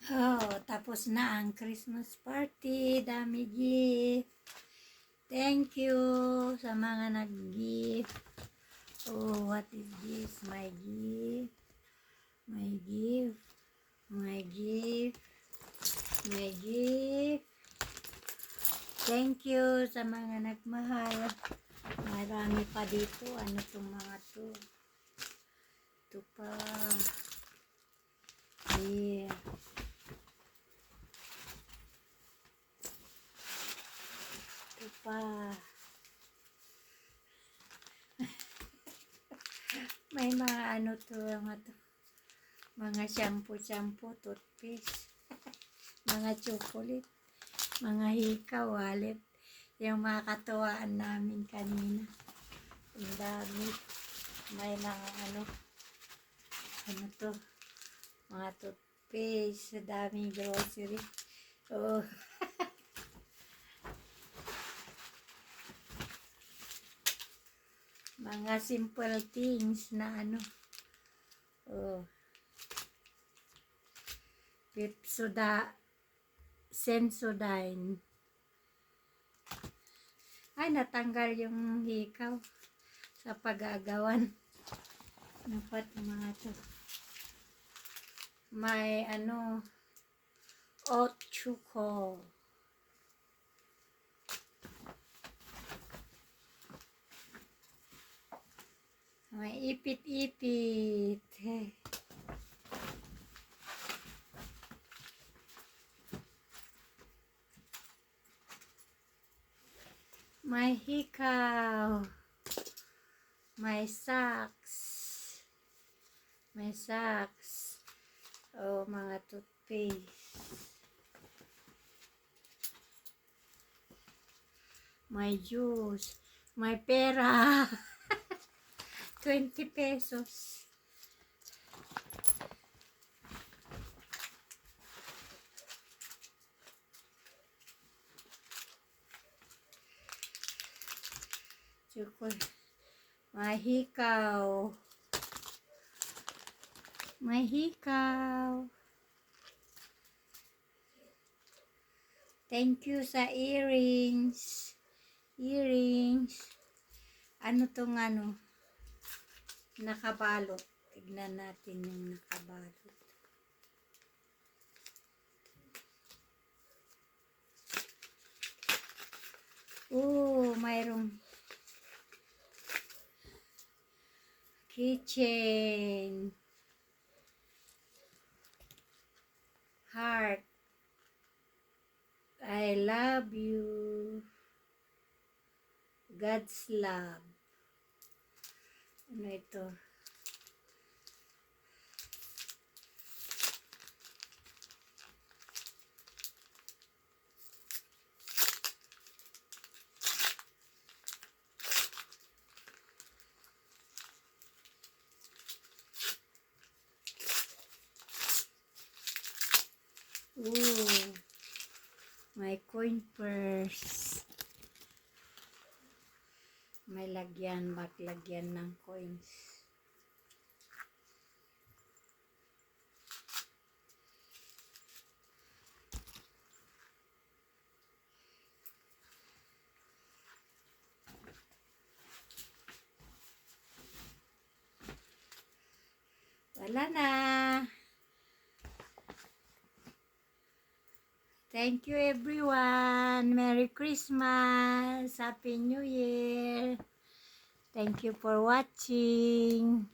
Oh, tapos na ang Christmas party. Dami gift. Thank you sa mga nag-gift. Oh, what is this? My gift. My gift. My gift. My gift. Thank you sa mga nagmahal. Marami pa dito. Ano itong mga to? Ito pa. Yeah. Ito pa. May mga ano to, mga shampoo, toothpaste, mga chocolate, mga hika, wallet. Yung mga katuwaan namin kanina. Ang dami. May mga ano to, mga toothpaste, daming grocery. Oh. Mga simple things na ano. Oh. Sensodyne. Ay, natanggal yung hikaw sa pag-agawan. Dapat mga to. May ano, Otchuko. May ipit-ipit. May hikaw. May socks. May socks. Oh, mga toothpaste. May juice. May pera. 20 pesos. May hikaw. May hikaw. Thank you sa earrings. Earrings. Ano tong ano? Nakabalot. Tignan natin yung nakabalot. Oh, mayroong keychain. Heart. I love you. God's love. Ano ito? Ooh, may coin purse. May lagyan, maglagyan ng coins. Wala na. Thank you everyone. Merry Christmas. Happy New Year. Thank you for watching.